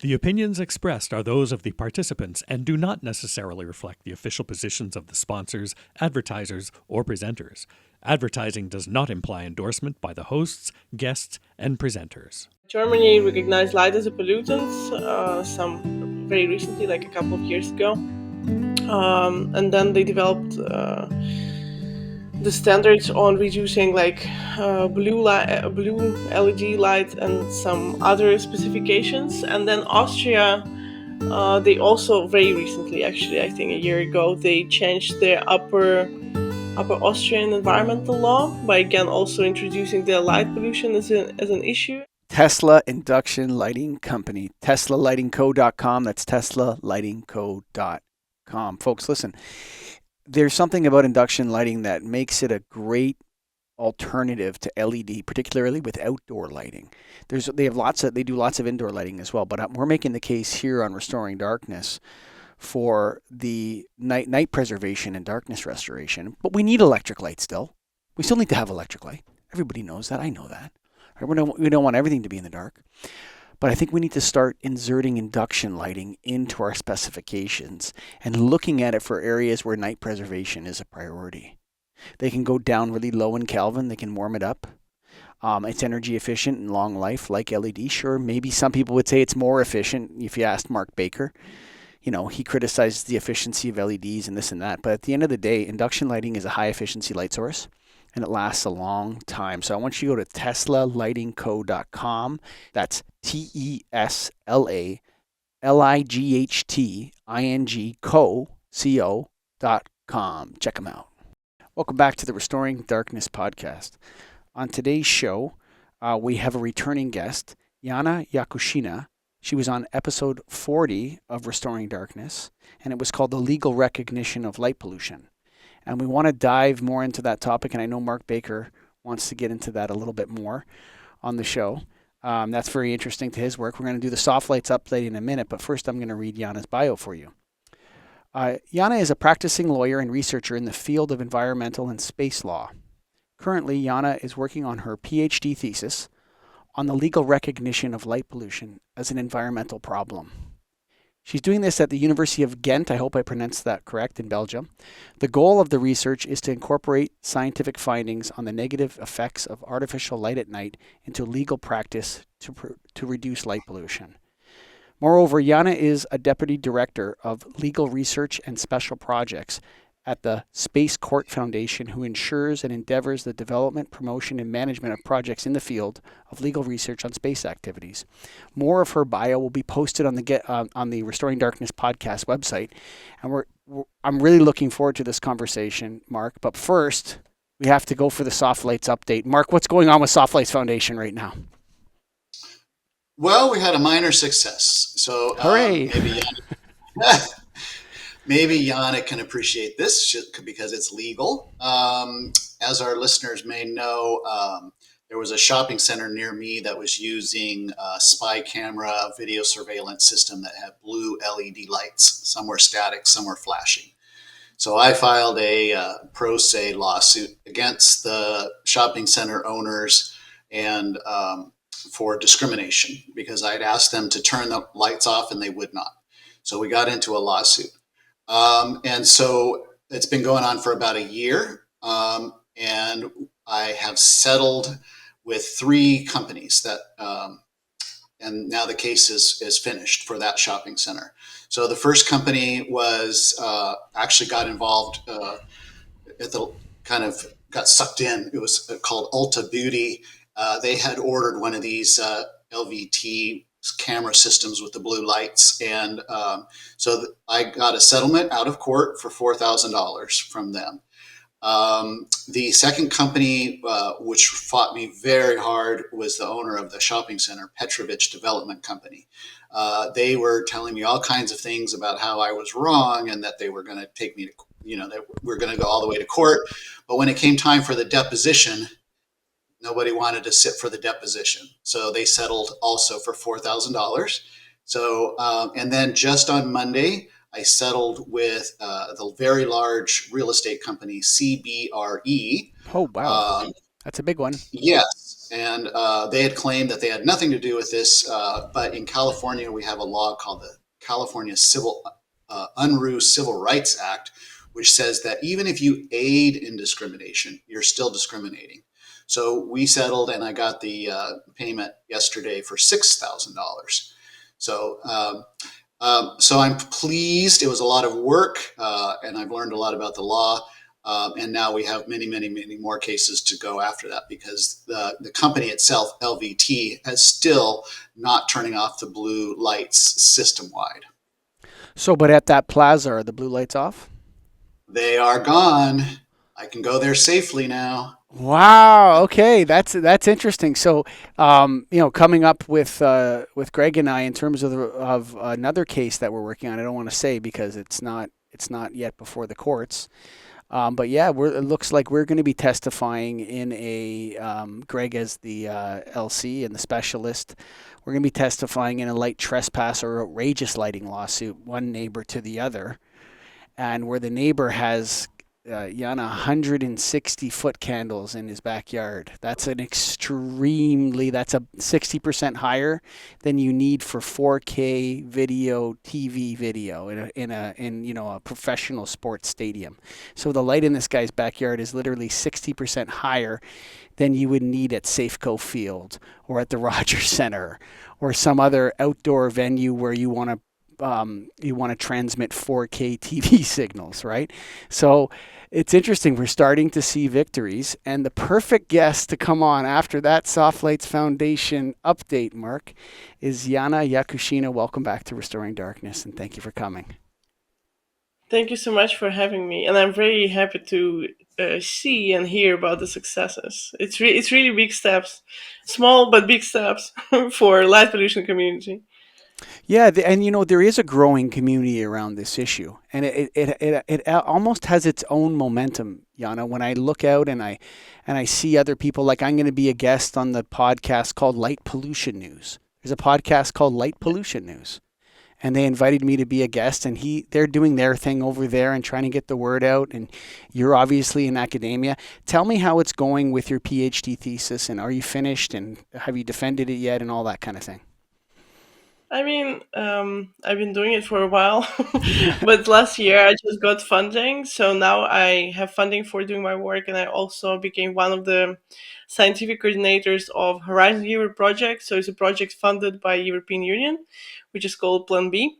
The opinions expressed are those of the participants and do not necessarily reflect the official positions of the sponsors, advertisers, or presenters. Advertising does not imply endorsement by the hosts, guests, and presenters. Germany recognized light as a pollutant, some very recently, like a couple of years ago, and then they developed the standards on reducing like blue LED light and some other specifications. And then Austria, they also very recently, actually, I think a year ago, they changed their Upper Austrian environmental law by again also introducing the light pollution as an issue. Tesla Induction Lighting Company, TeslaLightingCo.com. That's TeslaLightingCo.com. Folks, listen, there's something about induction lighting that makes it a great alternative to LED, particularly with outdoor lighting. They do lots of indoor lighting as well, but we're making the case here on Restoring Darkness for the night preservation and darkness restoration. But we need electric light still. We still need to have electric light. Everybody knows that. I know that. We don't want everything to be in the dark. But I think we need to start inserting induction lighting into our specifications and looking at it for areas where night preservation is a priority. They can go down really low in Kelvin. They can warm it up. It's energy efficient and long life like LED. Sure, maybe some people would say it's more efficient if you asked Mark Baker. He criticizes the efficiency of LEDs and this and that. But at the end of the day, induction lighting is a high efficiency light source, and it lasts a long time. So I want you to go to TeslaLightingCo.com. That's TeslaLightingCo.com. Check them out. Welcome back to the Restoring Darkness podcast. On today's show, we have a returning guest, Yana Yakushina. She was on episode 40 of Restoring Darkness, and it was called The Legal Recognition of Light Pollution. And we want to dive more into that topic, and I know Mark Baker wants to get into that a little bit more on the show. That's very interesting to his work. We're going to do the soft lights update in a minute, but first I'm going to read Yana's bio for you. Yana is a practicing lawyer and researcher in the field of environmental and space law. Currently, Yana is working on her PhD thesis on the legal recognition of light pollution as an environmental problem. She's doing this at the University of Ghent. I hope I pronounced that correct, in Belgium. The goal of the research is to incorporate scientific findings on the negative effects of artificial light at night into legal practice to reduce light pollution. Moreover, Yana is a deputy director of legal research and special projects at the Space Court Foundation, who ensures and endeavors the development, promotion, and management of projects in the field of legal research on space activities. More of her bio will be posted on the Restoring Darkness podcast website, and I'm really looking forward to this conversation, Mark. But first, we have to go for the Soft Lights update. Mark, what's going on with Soft Lights Foundation right now? Well, we had a minor success, so hooray! Maybe Yana can appreciate this because it's legal. As our listeners may know, there was a shopping center near me that was using a spy camera video surveillance system that had blue LED lights. Some were static, some were flashing. So I filed a pro se lawsuit against the shopping center owners and for discrimination because I'd asked them to turn the lights off and they would not. So we got into a lawsuit. And so it's been going on for about a year. And I have settled with 3 companies that, and now the case is finished for that shopping center. So the first company was, actually got involved, got sucked in. It was called Ulta Beauty. They had ordered one of these, LVT camera systems with the blue lights. And so I got a settlement out of court for $4,000 from them. The second company, which fought me very hard, was the owner of the shopping center, Petrovich Development Company. They were telling me all kinds of things about how I was wrong and that they were going to take me to, that we're going to go all the way to court. But when it came time for the deposition, nobody wanted to sit for the deposition. So they settled also for $4,000. So, and then just on Monday, I settled with the very large real estate company, CBRE. Oh, wow. That's a big one. Yes. And they had claimed that they had nothing to do with this. But in California, we have a law called the California Unruh Civil Rights Act, which says that even if you aid in discrimination, you're still discriminating. So we settled, and I got the payment yesterday for $6,000. So I'm pleased. It was a lot of work, and I've learned a lot about the law. And now we have many, many, many more cases to go after that, because the company itself, LVT, is still not turning off the blue lights system-wide. So, but at that plaza, are the blue lights off? They are gone. I can go there safely now. Wow. Okay, that's interesting. So, coming up with Greg and I in terms of another case that we're working on. I don't want to say because it's not yet before the courts. But yeah, it looks like we're going to be testifying in a Greg as the LC and the specialist. We're going to be testifying in a light trespass or outrageous lighting lawsuit, one neighbor to the other, and where the neighbor has Yana 160 foot candles in his backyard. That's a 60% higher than you need for 4K video, TV video in a professional sports stadium. So the light in this guy's backyard is literally 60% higher than you would need at Safeco Field or at the Rogers Center or some other outdoor venue where you want to transmit 4K TV signals, right? So it's interesting. We're starting to see victories, and the perfect guest to come on after that Soft Lights Foundation update, Mark, is Yana Yakushina. Welcome back to Restoring Darkness, and thank you for coming. Thank you so much for having me, and I'm very happy to see and hear about the successes. It's really big steps, small but big steps for light pollution community. Yeah, and there is a growing community around this issue, and it almost has its own momentum, Yana. When I look out and I see other people, like I'm going to be a guest on the podcast called Light Pollution News. There's a podcast called Light Pollution News, and they invited me to be a guest, and they're doing their thing over there and trying to get the word out. And you're obviously in academia. Tell me how it's going with your PhD thesis, and are you finished, and have you defended it yet, and all that kind of thing. I mean, I've been doing it for a while, but last year I just got funding. So now I have funding for doing my work, and I also became one of the scientific coordinators of Horizon Europe project. So it's a project funded by European Union, which is called Plan B.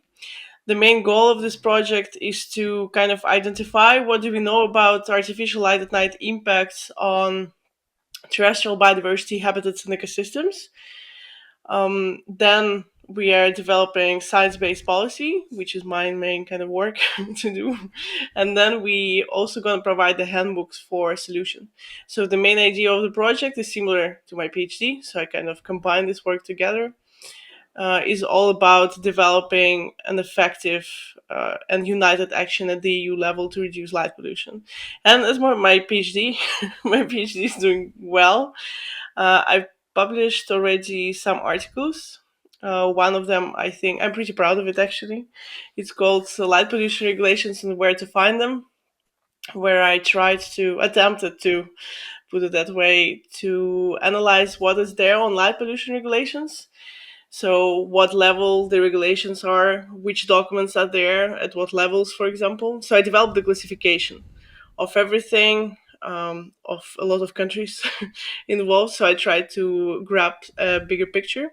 The main goal of this project is to kind of identify what do we know about artificial light at night impacts on terrestrial biodiversity, habitats, and ecosystems. Then we are developing science-based policy, which is my main kind of work to do. And then we also going to provide the handbooks for solution. So the main idea of the project is similar to my PhD. So I kind of combine this work together. Is all about developing an effective and united action at the EU level to reduce light pollution. And as my PhD, my PhD is doing well. I've published already some articles. One of them, I think, I'm pretty proud of it actually. It's called Light Pollution Regulations and Where to Find Them, where I attempted to put it that way, to analyze what is there on light pollution regulations. So what level the regulations are, which documents are there, at what levels, for example. So I developed the classification of everything, of a lot of countries involved. So I tried to grab a bigger picture.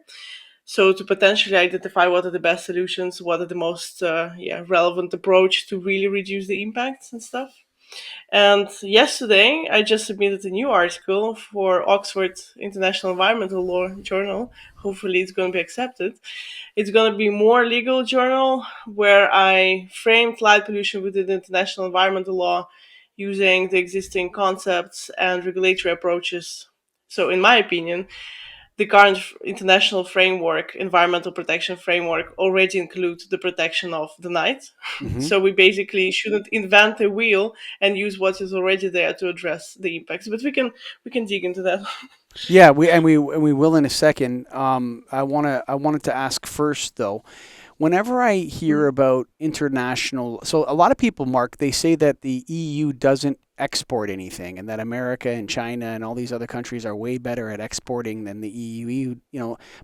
So to potentially identify what are the best solutions, what are the most relevant approach to really reduce the impacts and stuff. And yesterday, I just submitted a new article for Oxford International Environmental Law Journal. Hopefully, it's going to be accepted. It's going to be more legal journal where I framed light pollution within the international environmental law using the existing concepts and regulatory approaches. So, in my opinion, the current international framework, environmental protection framework, already includes the protection of the night. Mm-hmm. So we basically shouldn't invent a wheel and use what is already there to address the impacts. But we can dig into that. Yeah, we will in a second. I wanted to ask first though, Whenever I hear about international, so a lot of people, Mark, they say that the EU doesn't export anything, and that America and China and all these other countries are way better at exporting than the EU.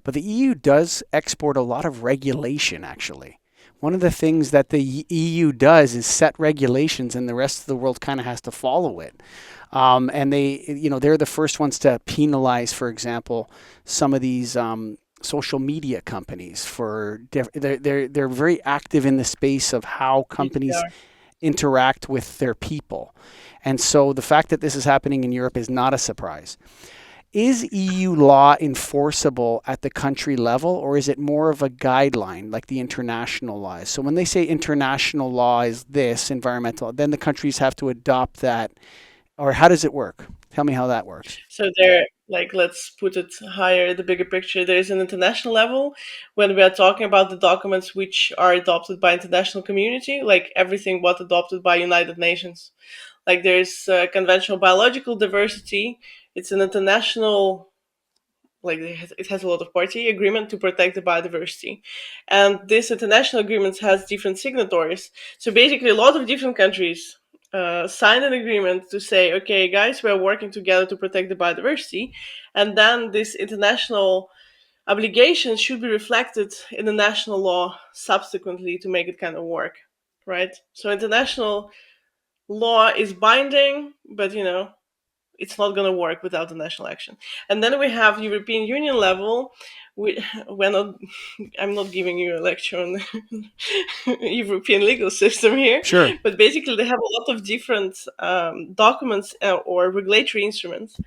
But the EU does export a lot of regulation, actually. One of the things that the EU does is set regulations, and the rest of the world kind of has to follow it. And they're the first ones to penalize, for example, some of these social media companies for they're very active in the space of how companies Yeah. interact with their people. And so the fact that this is happening in Europe is not a surprise. Is EU law enforceable at the country level, or is it more of a guideline like the international law is? So when they say international law is this, environmental, then the countries have to adopt that, or how does it work? Tell me how that works. So there, like, let's put it higher, the bigger picture. There is an international level when we are talking about the documents which are adopted by international community, like everything what adopted by United Nations. Like there's conventional biological diversity. It's an international, like it has a lot of party agreement to protect the biodiversity, and this international agreement has different signatories. So basically a lot of different countries sign an agreement to say, okay guys, we're working together to protect the biodiversity, and then this international obligation should be reflected in the national law subsequently to make it kind of work, right? So international law is binding, but it's not going to work without the national action. And then we have European Union level. We're not. I'm not giving you a lecture on the European legal system here, Sure. but basically they have a lot of different documents or regulatory instruments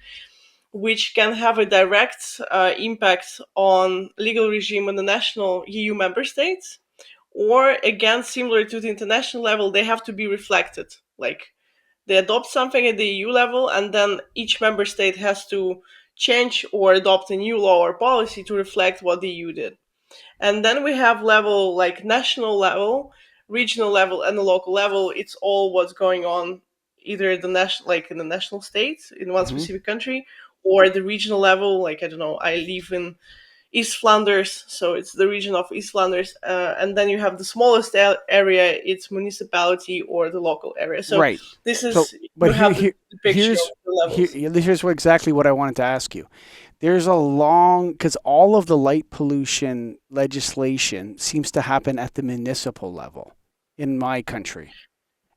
which can have a direct impact on legal regime in the national EU member states, or again, similar to the international level, they have to be reflected. Like they adopt something at the EU level, and then each member state has to change or adopt a new law or policy to reflect what the EU did. And then we have level like national level, regional level, and the local level. It's all what's going on either the national, like in the national state in one Hmm. specific country, or the regional level. Like I don't know, I live in East Flanders, so it's the region of East Flanders, and then you have the smallest area, it's municipality or the local area. So Right. this So, is but you have the picture of the levels. here's exactly what I wanted to ask you. There's a long, because all of the light pollution legislation seems to happen at the municipal level in my country.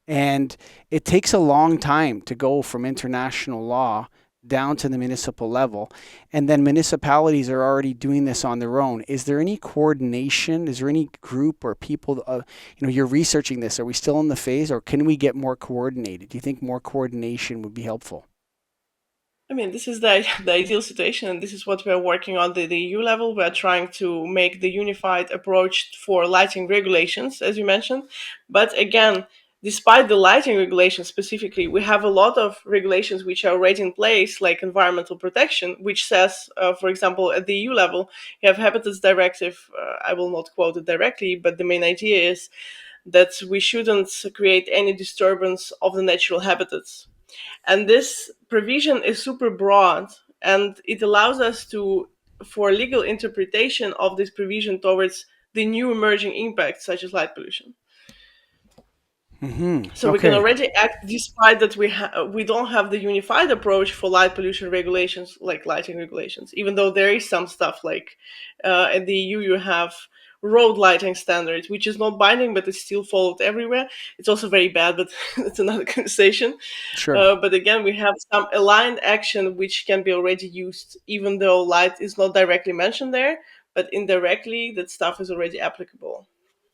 And it takes a long time to go from international law down to the municipal level. And then municipalities are already doing this on their own. Is there any coordination? Is there any group or people, you're researching this? Are we still in the phase, or can we get more coordinated? Do you think more coordination would be helpful? I mean, this is the ideal situation, and this is what we're working on the EU level. We're trying to make the unified approach for lighting regulations, as you mentioned. But again, despite the lighting regulations specifically, we have a lot of regulations which are already in place, like environmental protection, which says, for example, at the EU level, you have Habitats Directive. I will not quote it directly, but the main idea is that we shouldn't create any disturbance of the natural habitats, and this provision is super broad, and it allows us to, for legal interpretation of this provision towards the new emerging impacts such as light pollution. Hmm. So we can Okay. already act despite that we don't have the unified approach for light pollution regulations like lighting regulations, even though there is some stuff like at the EU you have road lighting standards, which is not binding but it's still followed everywhere. It's also very bad, but it's another conversation. Sure. But again, we have some aligned action which can be already used, even though light is not directly mentioned there, but indirectly that stuff is already applicable.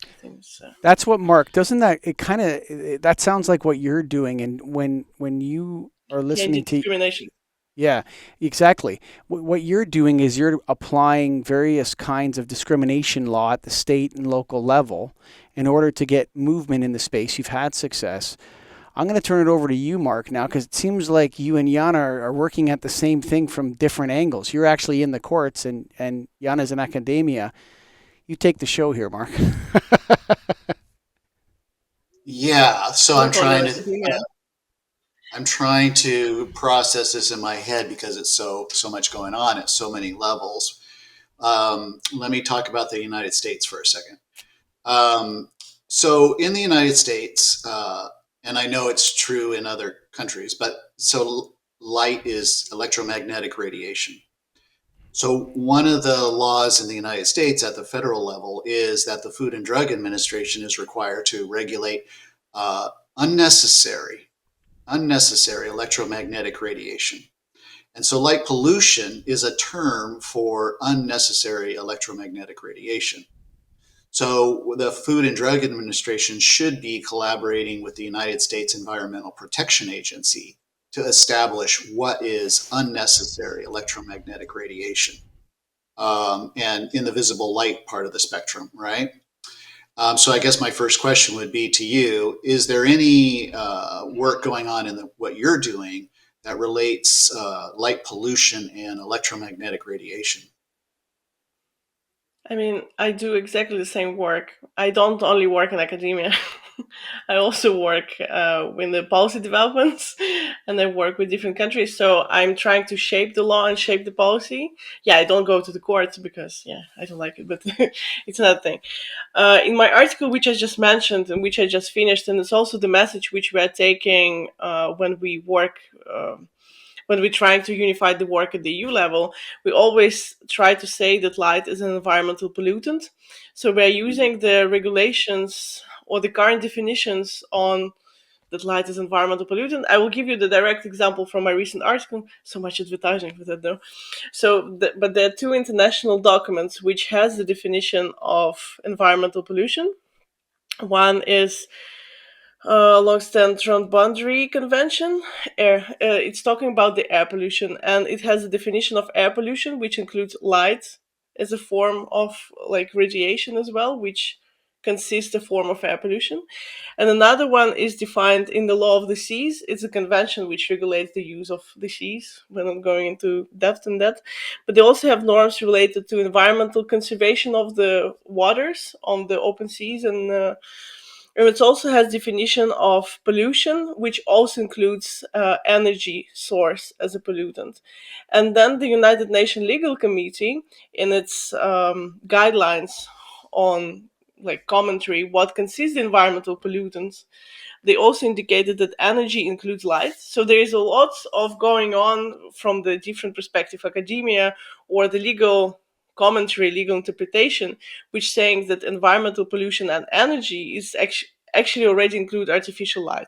I think so. That's what Mark, doesn't that, it kind of, that sounds like what you're doing. And when you are Yeah, listening to, discrimination. yeah, exactly. What you're doing is you're applying various kinds of discrimination law at the state and local level in order to get movement in the space. You've had success. I'm going to turn it over to you, Mark, now, because it seems like you and Yana are working at the same thing from different angles. You're actually in the courts, and Yana's in academia. You take the show here, Mark. Yeah, so No problem. Yeah. I'm trying to process this in my head because it's so much going on at so many levels. Let me talk about the United States for a second. Um, so in the United States, and I know it's true in other countries, but so light is electromagnetic radiation. So one of the laws in the United States at the federal level is that the Food and Drug Administration is required to regulate uh, unnecessary unnecessary electromagnetic radiation. And so light pollution is a term for unnecessary electromagnetic radiation. So the Food and Drug Administration should be collaborating with the United States Environmental Protection Agency to establish what is unnecessary electromagnetic radiation, and in the visible light part of the spectrum, right? So I guess my first question would be to you: is there any work going on in what you're doing that relates light pollution and electromagnetic radiation? I mean, I do exactly the same work. I don't only work in academia. I also work in the policy developments, and I work with different countries. So I'm trying to shape the law and shape the policy. Yeah, I don't go to the courts because, yeah, I don't like it, but it's another thing. In my article, which I just mentioned and which I just finished, and it's also the message which we are taking when we work. When we're trying to unify the work at the EU level, we always try to say that light is an environmental pollutant. So we're using the regulations or the current definitions on that light is environmental pollutant. I will give you the direct example from my recent article. So much advertising for that though. But there are two international documents which has the definition of environmental pollution. One is long-standing transboundary convention. It's talking about the air pollution, and it has a definition of air pollution, which includes light as a form of like radiation as well, which consists a form of air pollution. And another one is defined in the law of the seas. It's a convention which regulates the use of the seas. We're not going into depth in that, but they also have norms related to environmental conservation of the waters on the open seas and it also has definition of pollution, which also includes energy source as a pollutant. And then the United Nations Legal Committee, in its guidelines on like commentary, what consists environmental pollutants, they also indicated that energy includes light. So there is a lot of going on from the different perspective, academia or the legal commentary, legal interpretation, which saying that environmental pollution and energy is actually already include artificial light.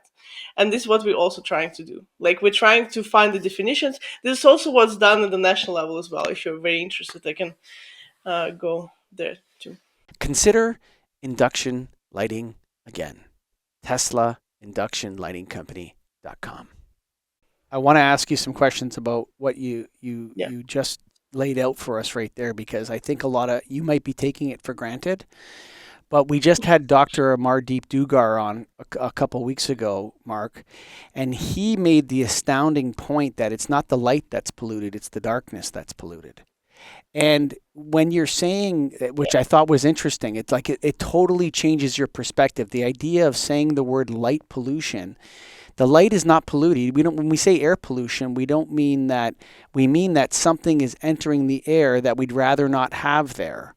And this is what we're also trying to do. Like we're trying to find the definitions. This is also what's done at the national level as well. If you're very interested, I can go there too. Consider induction lighting again. Tesla Induction Lighting Company.com. I want to ask you some questions about what you just laid out for us right there, because I think a lot of you might be taking it for granted. But we just had Dr. Amardeep Dugar on a couple weeks ago, Mark, and he made the astounding point that it's not the light that's polluted, it's the darkness that's polluted. And when you're saying, which I thought was interesting, it's like it totally changes your perspective. The idea of saying the word light pollution, the light is not polluted. When we say air pollution, we don't mean that. We mean that something is entering the air that we'd rather not have there,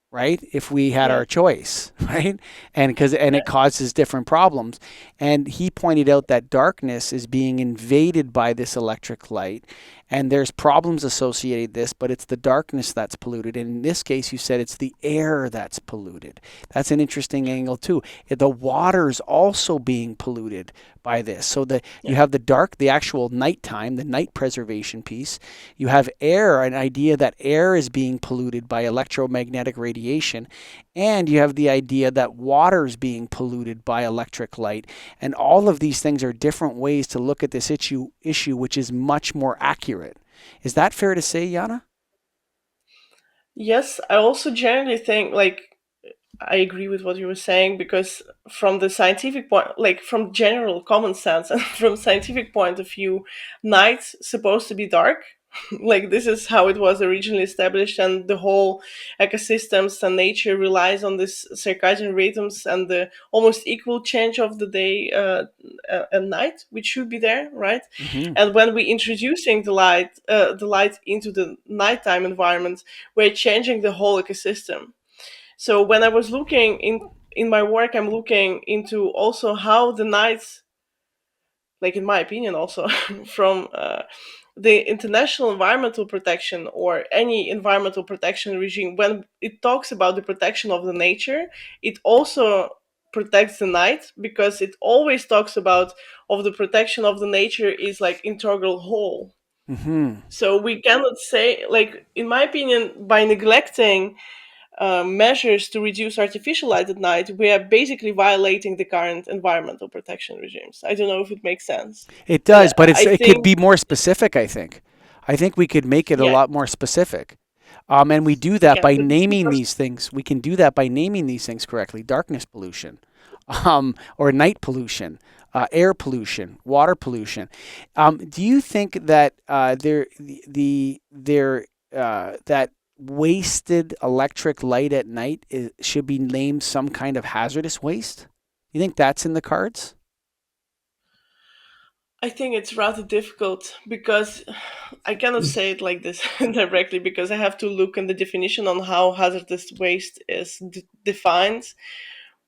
right? If we had our choice, right? And it causes different problems. And he pointed out that darkness is being invaded by this electric light, and there's problems associated with this, but it's the darkness that's polluted. And in this case, you said it's the air that's polluted. That's an interesting angle too. The water's also being polluted by this. So you have the actual nighttime, the night preservation piece. You have air, an idea that air is being polluted by electromagnetic radiation. And you have the idea that water is being polluted by electric light. And all of these things are different ways to look at this issue, which is much more accurate. Is that fair to say, Yana? Yes, I also generally think I agree with what you were saying, because from the scientific point, like from general common sense and from scientific point of view, night's supposed to be dark. Like this is how it was originally established, and the whole ecosystems and nature relies on this circadian rhythms and the almost equal change of the day and night, which should be there, right? Mm-hmm. And when we introducing the light into the nighttime environment, we're changing the whole ecosystem. So when I was looking in my work, I'm looking into also how the nights, like in my opinion, also from the international environmental protection or any environmental protection regime, when it talks about the protection of the nature, it also protects the night, because it always talks about of the protection of the nature is like integral whole. Hmm. So we cannot say, like, in my opinion, by neglecting measures to reduce artificial light at night, we are basically violating the current environmental protection regimes. I don't know if it makes sense, It but does, but I it could think, be more specific. I think we could make it a yeah, lot more specific. And we do that yeah, by but naming these things. We can do that by naming these things correctly. Darkness pollution, or night pollution, air pollution, water pollution. Do you think that that wasted electric light at night should be named some kind of hazardous waste? You think that's in the cards? I think it's rather difficult because I cannot say it like this directly, because I have to look in the definition on how hazardous waste is defined.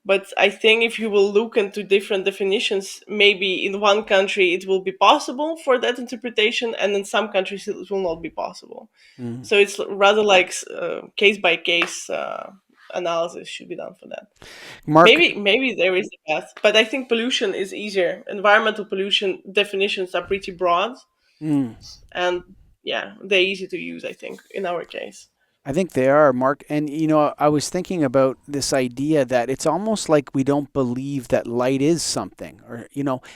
But I think if you will look into different definitions, maybe in one country it will be possible for that interpretation, and in some countries it will not be possible. Mm. So it's rather like case by case analysis should be done for that. Mark, Maybe there is a path, but I think pollution is easier. Environmental pollution definitions are pretty broad, mm, and yeah, they're easy to use, I think, in our case. I think they are, Mark. And I was thinking about this idea that it's almost like we don't believe that light is something, or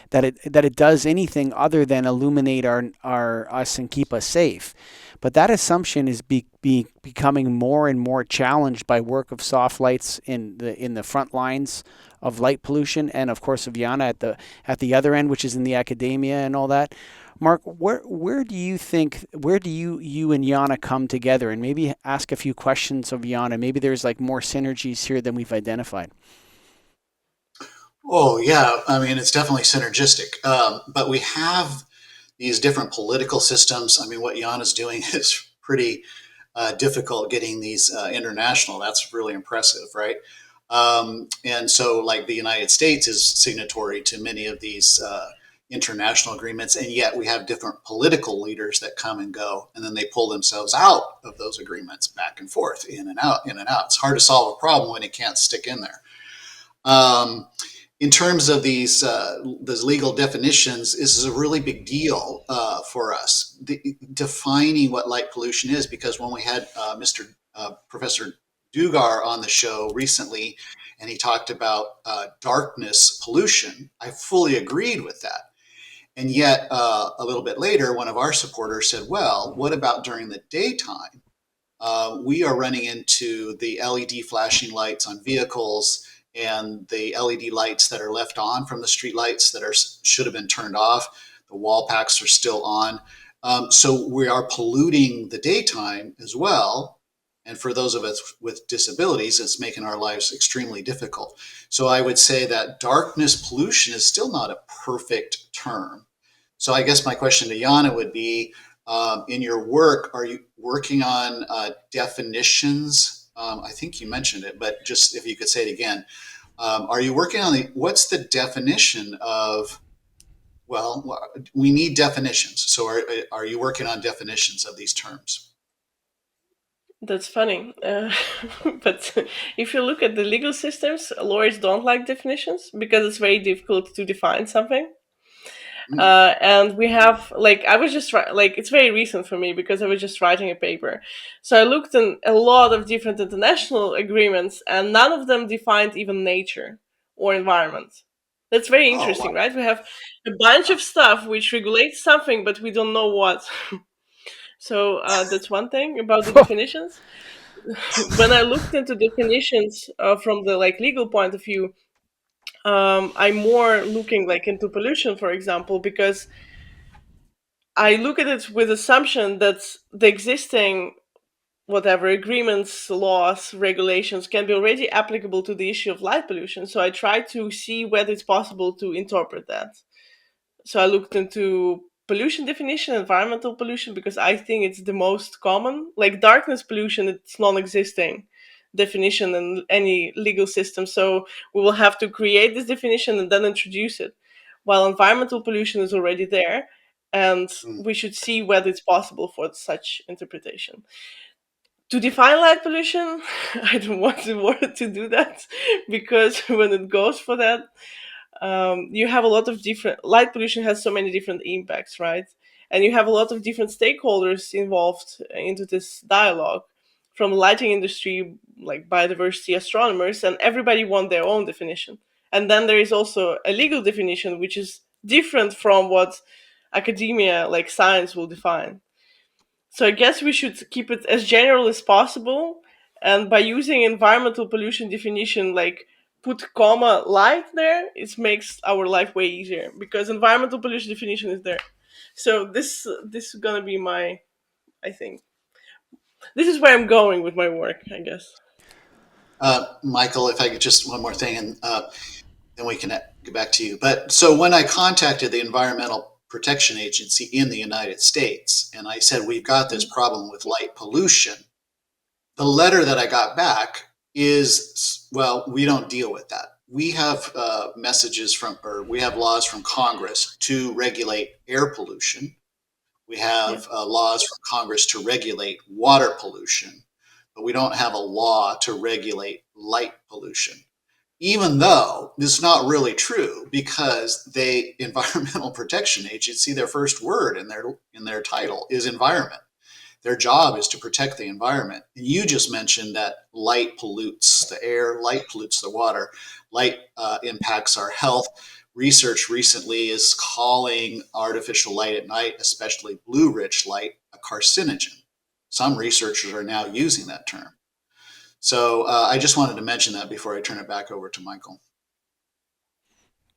that it does anything other than illuminate our us and keep us safe. But that assumption is becoming more and more challenged by work of soft lights in the front lines of light pollution, and of course of Yana at the other end, which is in the academia and all that. Mark, where do you and Yana come together, and maybe ask a few questions of Yana? Maybe there's like more synergies here than we've identified. Oh, yeah. I mean, it's definitely synergistic. But we have these different political systems. I mean, what Jan is doing is pretty difficult getting these international. That's really impressive, right? And so, like, the United States is signatory to many of these international agreements, and yet we have different political leaders that come and go, and then they pull themselves out of those agreements back and forth, in and out, in and out. It's hard to solve a problem when it can't stick in there. Um, in terms of these legal definitions, this is a really big deal for us, defining what light pollution is. Because when we had Mr. Professor Dugar on the show recently, and he talked about darkness pollution, I fully agreed with that. And yet, a little bit later, one of our supporters said, "Well, what about during the daytime? We are running into the LED flashing lights on vehicles and the LED lights that are left on from the street lights that should have been turned off. The wall packs are still on. So we are polluting the daytime as well. And for those of us with disabilities, it's making our lives extremely difficult. So I would say that darkness pollution is still not a perfect term. So I guess my question to Yana would be, in your work, are you working on definitions? I think you mentioned it, but just if you could say it again. Are you working on what's the definition of, well, we need definitions. So are you working on definitions of these terms? That's funny. But if you look at the legal systems, lawyers don't like definitions because it's very difficult to define something. Mm. And we have, like, I was just like, it's very recent for me because I was just writing a paper. So I looked in a lot of different international agreements, and none of them defined even nature or environment. That's very Oh, wow. interesting, right? We have a bunch of stuff which regulates something, but we don't know what. So that's one thing about the definitions. When I looked into definitions from the like legal point of view, I'm more looking like into pollution, for example, because I look at it with assumption that the existing whatever agreements, laws, regulations can be already applicable to the issue of light pollution. So I try to see whether it's possible to interpret that. So I looked into pollution definition, environmental pollution, because I think it's the most common. Like darkness pollution, it's non-existing. definition in any legal system. So we will have to create this definition and then introduce it, while environmental pollution is already there, and we should see whether it's possible for such interpretation. To define light pollution, I don't want to do that, because when it goes for that, you have a lot of different, light pollution has so many different impacts, right? And you have a lot of different stakeholders involved into this dialogue, from the lighting industry, like biodiversity astronomers, and everybody want their own definition. And then there is also a legal definition, which is different from what academia, like science, will define. So I guess we should keep it as general as possible, and by using environmental pollution definition, like put comma light there, it makes our life way easier, because environmental pollution definition is there. So this is gonna be my, I think this is where I'm going with my work, I guess. Michael, if I could just one more thing, and then we can get back to you. But so when I contacted the Environmental Protection Agency in the United States, and I said, we've got this problem with light pollution, the letter that I got back is, well, we don't deal with that. We have we have laws from Congress to regulate air pollution. We have laws from Congress to regulate water pollution, but we don't have a law to regulate light pollution. Even though this is not really true, because the Environmental Protection Agency, their first word in their title is environment. Their job is to protect the environment. And you just mentioned that light pollutes the air, light pollutes the water, light impacts our health. Research recently is calling artificial light at night, especially blue-rich light, a carcinogen. Some researchers are now using that term. So I just wanted to mention that before I turn it back over to Michael.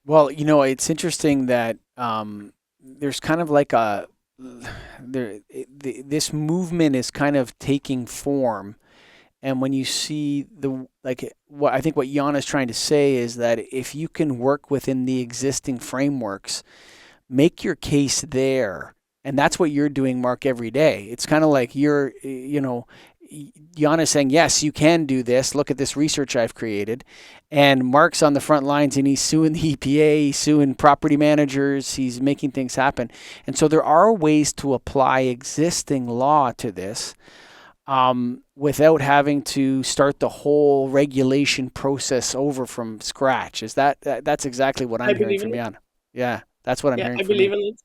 Well, it's interesting that there's kind of like this movement is kind of taking form. And when you see what I think what Yana is trying to say is that if you can work within the existing frameworks, make your case there. And that's what you're doing, Mark, every day. It's kind of like Yana's saying, yes, you can do this. Look at this research I've created. And Mark's on the front lines, and he's suing the EPA, he's suing property managers, he's making things happen. And so there are ways to apply existing law to this without having to start the whole regulation process over from scratch. That's exactly what I'm hearing from Yana. Yeah, that's what I'm hearing from you. I believe in it.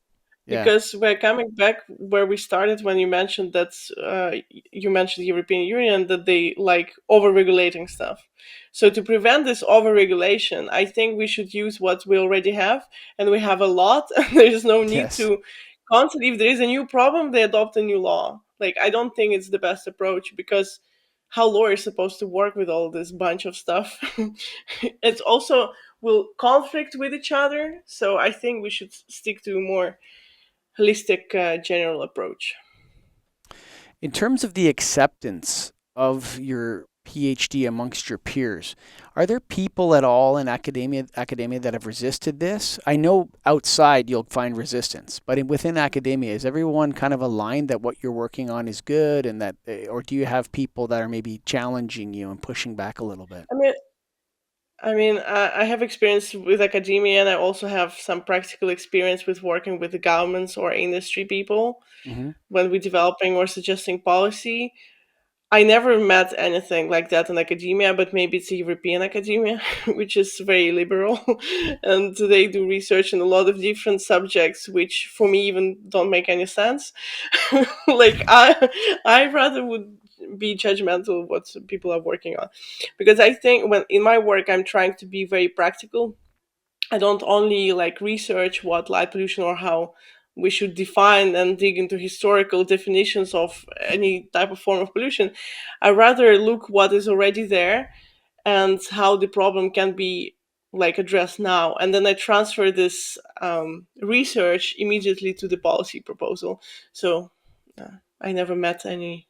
Because we're coming back where we started when you mentioned that you mentioned the European Union, that they like over-regulating stuff. So to prevent this over-regulation, I think we should use what we already have, and we have a lot. And there's no need to constantly, if there is a new problem, they adopt a new law. Like, I don't think it's the best approach, because how lawyers are supposed to work with all this bunch of stuff? It's also will conflict with each other. So I think we should stick to more holistic general approach. In terms of the acceptance of your PhD amongst your peers, are there people at all in academia that have resisted this? I know outside you'll find resistance, but within academia, is everyone kind of aligned that what you're working on is good, and that, or do you have people that are maybe challenging you and pushing back a little bit? I have experience with academia, and I also have some practical experience with working with the governments or industry people when we're developing or suggesting policy. I never met anything like that in academia, but maybe it's European academia, which is very liberal. And they do research in a lot of different subjects, which for me even don't make any sense. Like, I rather would be judgmental of what people are working on, because I think when in my work I'm trying to be very practical. I don't only like research what light pollution or how we should define and dig into historical definitions of any type of form of pollution. I rather look what is already there and how the problem can be like addressed now, and then I transfer this research immediately to the policy proposal. So I never met any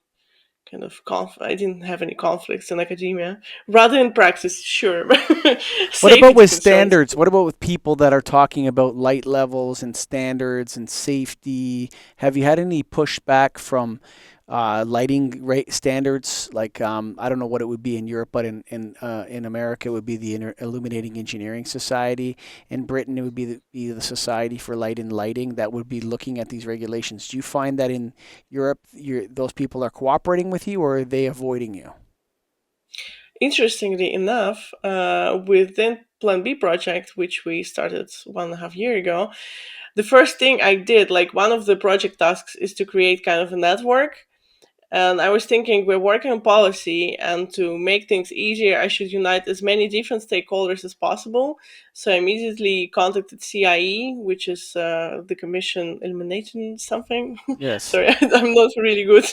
kind of I didn't have any conflicts in academia. Rather in practice, sure. What about with standards? What about with people that are talking about light levels and standards and safety? Have you had any pushback from lighting rate standards. Like I don't know what it would be in Europe, but in America it would be the Illuminating Engineering Society. In Britain it would be the Society for Light and Lighting that would be looking at these regulations. Do you find that in Europe those people are cooperating with you, or are they avoiding you? Interestingly enough, within Plan B project, which we started 1.5 years ago, the first thing I did, like one of the project tasks, is to create kind of a network. And I was thinking we're working on policy, and to make things easier, I should unite as many different stakeholders as possible. So I immediately contacted CIE, which is the Commission Elimination something. Yes. Sorry, I'm not really good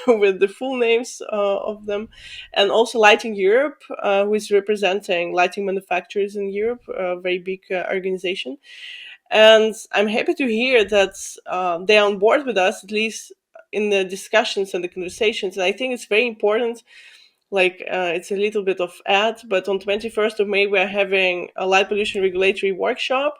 with the full names of them. And also Lighting Europe, who is representing lighting manufacturers in Europe, a very big organization. And I'm happy to hear that they're on board with us, at least in the discussions and the conversations. And I think it's very important. Like it's a little bit of ad, but on 21st of May we're having a light pollution regulatory workshop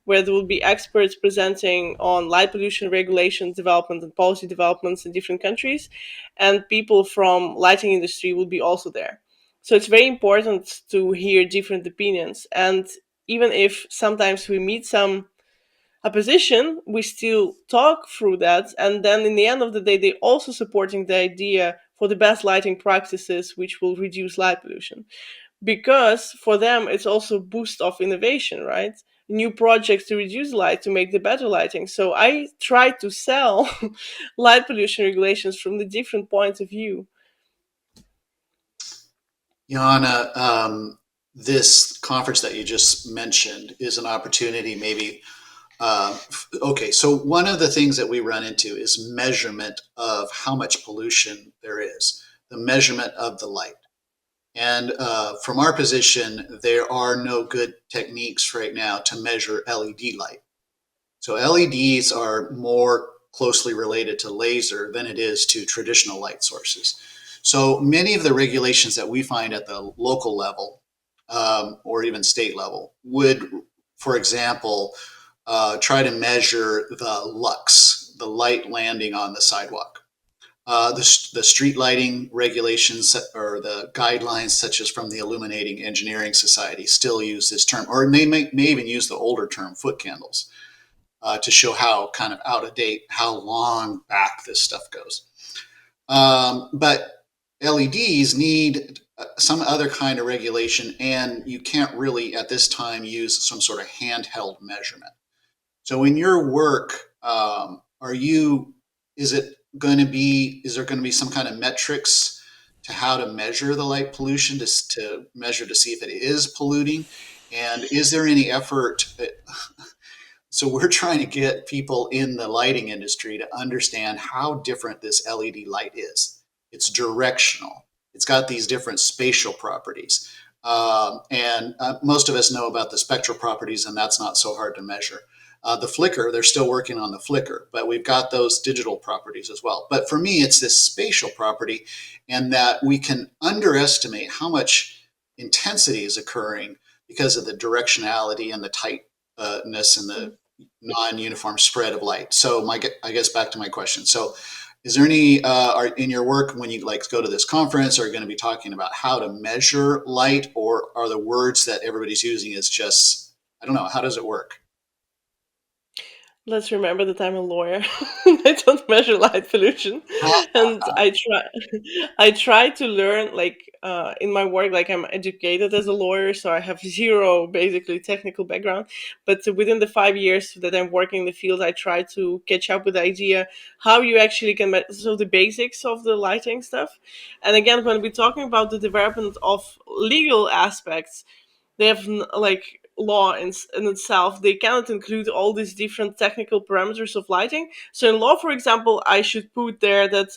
where there will be experts presenting on light pollution regulation development and policy developments in different countries, and people from lighting industry will be also there. So it's very important to hear different opinions, and even if sometimes we meet some opposition, we still talk through that. And then in the end of the day, they're also supporting the idea for the best lighting practices, which will reduce light pollution. Because for them, it's also a boost of innovation, right? New projects to reduce light, to make the better lighting. So I try to sell light pollution regulations from the different points of view. Yana, this conference that you just mentioned is an opportunity, maybe. Okay, so one of the things that we run into is measurement of how much pollution there is, the measurement of the light. And from our position, there are no good techniques right now to measure LED light. So LEDs are more closely related to laser than it is to traditional light sources. So many of the regulations that we find at the local level or even state level would, for example, try to measure the lux, the light landing on the sidewalk. The street lighting regulations or the guidelines, such as from the Illuminating Engineering Society, still use this term, or may even use the older term, foot candles, to show how kind of out of date, how long back this stuff goes. But LEDs need some other kind of regulation, and you can't really at this time use some sort of handheld measurement. So in your work, are you? Is it going to be? Is there going to be some kind of metrics to how to measure the light pollution to measure to see if it is polluting? And is there any effort? So we're trying to get people in the lighting industry to understand how different this LED light is. It's directional. It's got these different spatial properties. And most of us know about the spectral properties, and that's not so hard to measure. The flicker, they're still working on the flicker, but we've got those digital properties as well. But for me, it's this spatial property, and that we can underestimate how much intensity is occurring because of the directionality and the tightness and the non-uniform spread of light. So I guess back to my question. So is there any in your work when you like go to this conference, are you going to be talking about how to measure light, or are the words that everybody's using is just, I don't know, how does it work? Let's remember that I'm a lawyer. I don't measure light pollution, and I try to learn, like in my work. Like I'm educated as a lawyer, so I have zero basically technical background. But within the 5 years that I'm working in the field, I try to catch up with the idea how you actually can so the basics of the lighting stuff. And again, when we're talking about the development of legal aspects, they have like law in itself, they cannot include all these different technical parameters of lighting. So in law, for example, I should put there that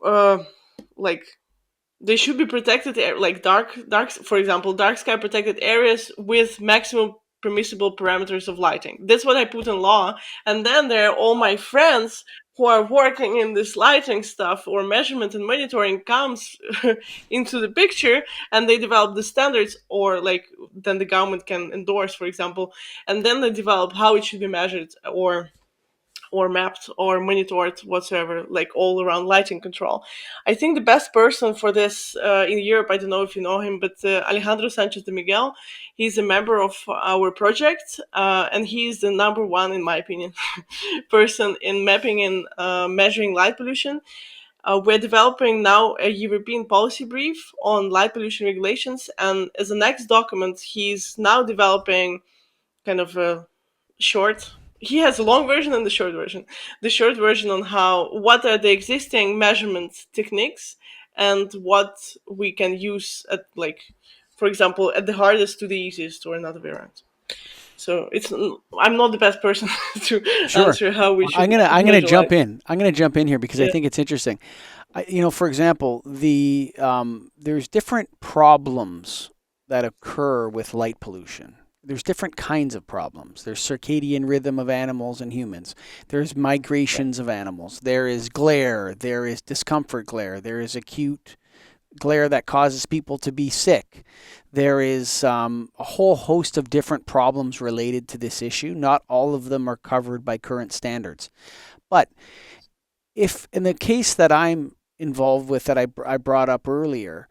uh, like they should be protected, like dark for example, dark sky protected areas with maximum permissible parameters of lighting. That's what I put in law. And then there are all my friends who are working in this lighting stuff or measurement and monitoring comes into the picture, and they develop the standards, or like then the government can endorse, for example, and then they develop how it should be measured, or or mapped or monitored whatsoever, like all around lighting control. I think the best person for this in Europe, I don't know if you know him, but Alejandro Sanchez de Miguel, he's a member of our project, and he's the number one, in my opinion, person in mapping and measuring light pollution. We're developing now a European policy brief on light pollution regulations, and as the next document, he's now developing kind of a short. He has a long version and the short version. The short version on what are the existing measurement techniques and what we can use at, like, for example, at the hardest to the easiest, or another way around. So I'm not the best person to Sure. answer how we should. I'm gonna measure jump light. in. I'm gonna jump in here because I Yeah. think it's interesting. For example, there's different problems that occur with light pollution. There's different kinds of problems. There's circadian rhythm of animals and humans. There's migrations of animals. There is glare. There is discomfort glare. There is acute glare that causes people to be sick. There is a whole host of different problems related to this issue. Not all of them are covered by current standards. But if in the case that I'm involved with that I brought up earlier,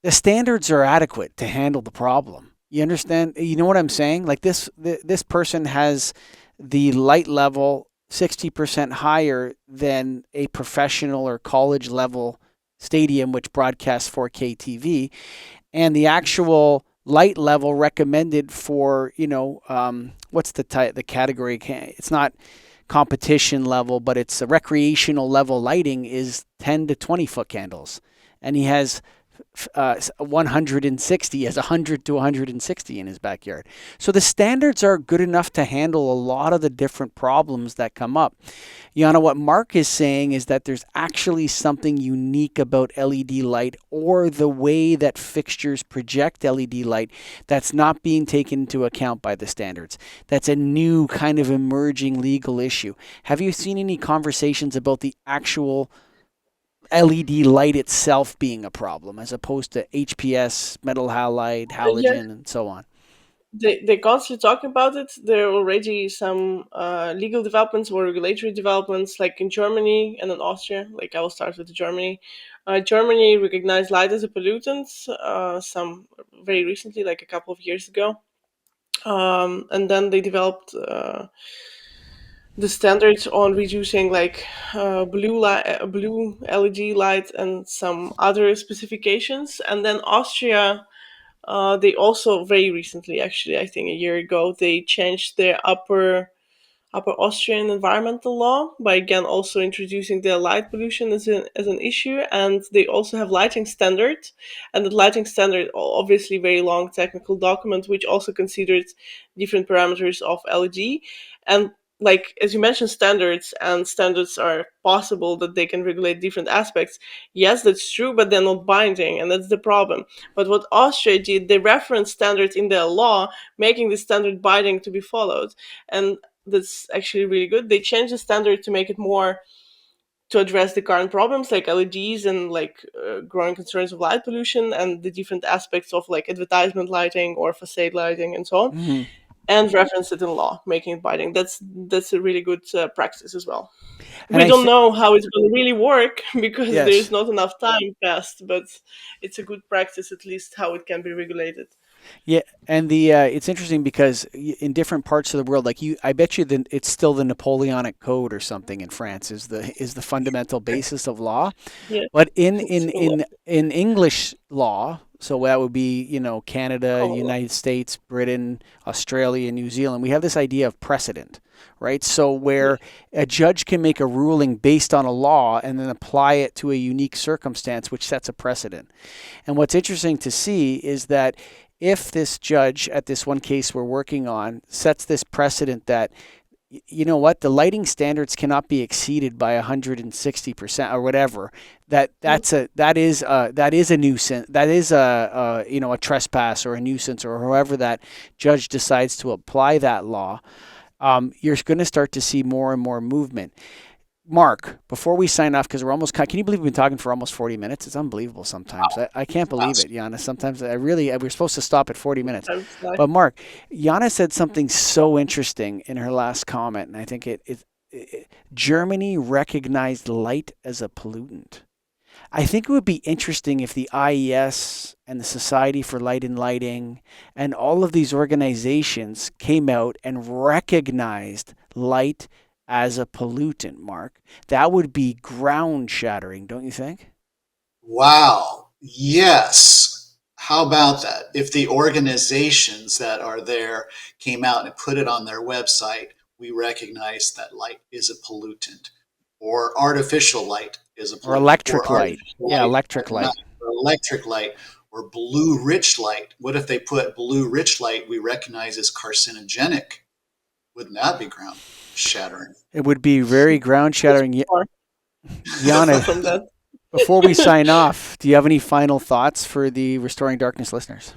the standards are adequate to handle the problem. You understand? You know what I'm saying? Like this person has the light level 60% higher than a professional or college level stadium which broadcasts 4K TV, and the actual light level recommended for what's the category? It's not competition level, but it's a recreational level lighting is 10 to 20 foot candles, and he has 160, has 100 to 160 in his backyard. So the standards are good enough to handle a lot of the different problems that come up. Yana, what Mark is saying is that there's actually something unique about LED light, or the way that fixtures project LED light, that's not being taken into account by the standards. That's a new kind of emerging legal issue. Have you seen any conversations about the actual LED light itself being a problem, as opposed to HPS, metal halide, Yeah, halogen, and so on? they constantly talk about it. There are already some legal developments or regulatory developments, like in Germany and in Austria. Like, I will start with Germany. Germany recognized light as a pollutant some very recently, like a couple of years ago, and then they developed the standards on reducing, like, blue LED light and some other specifications. And then Austria, they also very recently, actually, I think a year ago, they changed their Upper Austrian environmental law by, again, also introducing the light pollution as an issue. And they also have lighting standard, and the lighting standard, obviously very long technical document, which also considers different parameters of LED. And, like, as you mentioned, standards are possible that they can regulate different aspects. Yes, that's true, but they're not binding, and that's the problem. But what Austria did, they referenced standards in their law, making the standard binding to be followed. And that's actually really good. They changed the standard to make it more to address the current problems, like LEDs and, like, growing concerns of light pollution and the different aspects of, like, advertisement lighting or facade lighting and so on, Mm-hmm. and reference it in law, making it binding. That's a really good practice as well. And We I don't know how it's going to really work because there's yes. not enough time passed, but it's a good practice, at least how it can be regulated. Yeah, and it's interesting because in different parts of the world, like I bet you that it's still the Napoleonic Code or something in France is the fundamental basis of law. Yeah. But in It's in full of- in in English law, so that would be Canada, oh, United States, Britain, Australia, New Zealand. We have this idea of precedent, right? So yeah. where a judge can make a ruling based on a law and then apply it to a unique circumstance, which sets a precedent. And what's interesting to see is that if this judge at this one case we're working on sets this precedent that you know what, the lighting standards cannot be exceeded by 160% or whatever, that is a nuisance, that is a trespass or a nuisance, or however that judge decides to apply that law, you're going to start to see more and more movement. Mark, before we sign off, because can you believe we've been talking for almost 40 minutes? It's unbelievable sometimes. I can't believe it, Yana. Sometimes we're supposed to stop at 40 minutes. But Mark, Yana said something so interesting in her last comment, and I think Germany recognized light as a pollutant. I think it would be interesting if the IES and the Society for Light and Lighting and all of these organizations came out and recognized light as a pollutant, Mark. That would be ground shattering, don't you think? Wow. Yes. How about that? If the organizations that are there came out and put it on their website, we recognize that light is a pollutant, or artificial light is a Or pollutant, electric light. Yeah, electric light. or electric light, or blue rich light. What if they put blue rich light we recognize as carcinogenic? Wouldn't that be ground shattering? It would be very ground shattering. Far Yana, from that. before we sign off, do you have any final thoughts for the Restoring Darkness listeners?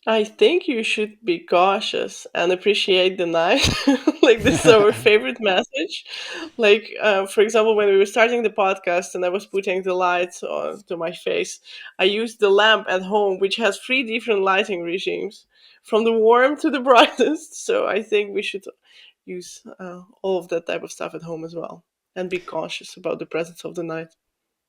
I think you should be cautious and appreciate the night. Like, this is our favorite message. Like, for example, when we were starting the podcast and I was putting the lights on to my face, I used the lamp at home, which has 3 different lighting regimes, from the warm to the brightest. So I think we should use all of that type of stuff at home as well, and be cautious about the presence of the night.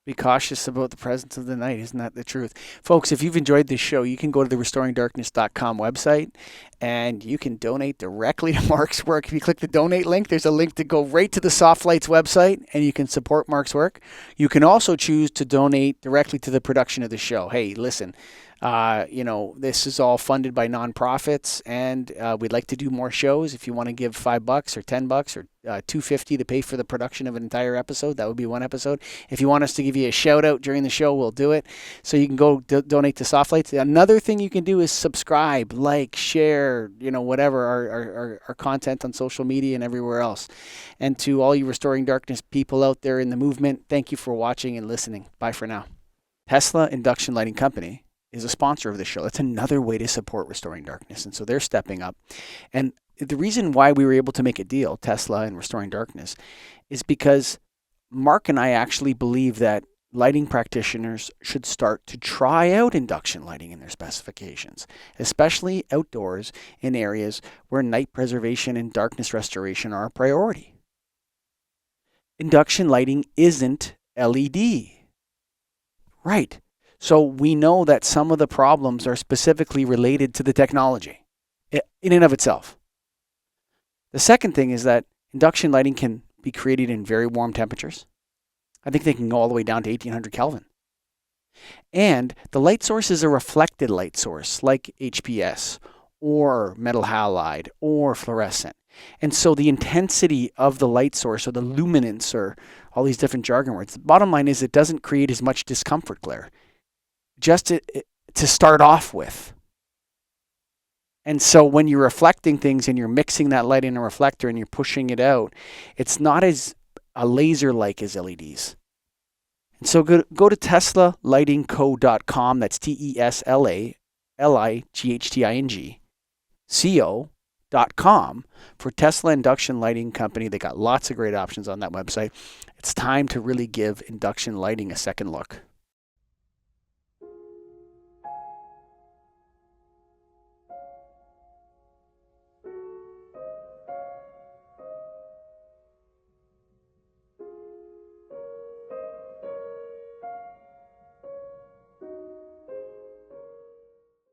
Be cautious about the presence of the night. Isn't that the truth? Folks, if you've enjoyed this show, you can go to the restoringdarkness.com website and you can donate directly to Mark's work. If you click the donate link, there's a link to go right to the Soft Lights website and you can support Mark's work. You can also choose to donate directly to the production of the show. Hey, listen, this is all funded by nonprofits, and we'd like to do more shows. If you want to give $5 or $10 or $2.50 to pay for the production of an entire episode, that would be one episode. If you want us to give you a shout out during the show, we'll do it. So you can go donate to Softlights. Another thing you can do is subscribe, like, share, whatever our content on social media and everywhere else. And to all you Restoring Darkness people out there in the movement, thank you for watching and listening. Bye for now. Tesla Induction Lighting Company is a sponsor of the show. That's another way to support Restoring Darkness. And so they're stepping up. And the reason why we were able to make a deal, Tesla and Restoring Darkness, is because Mark and I actually believe that lighting practitioners should start to try out induction lighting in their specifications, especially outdoors in areas where night preservation and darkness restoration are a priority. Induction lighting isn't LED. Right. So we know that some of the problems are specifically related to the technology in and of itself. The second thing is that induction lighting can be created in very warm temperatures. I think they can go all the way down to 1800 Kelvin. And the light source is a reflected light source like HPS or metal halide or fluorescent. And so the intensity of the light source, or the luminance, or all these different jargon words, the bottom line is it doesn't create as much discomfort glare, just to start off with. And so when you're reflecting things and you're mixing that light in a reflector and you're pushing it out, it's not as a laser-like as LEDs. And so go to teslalightingco.com. That's TESLALIGHTING.co.com for Tesla Induction Lighting Company. They got lots of great options on that website. It's time to really give induction lighting a second look.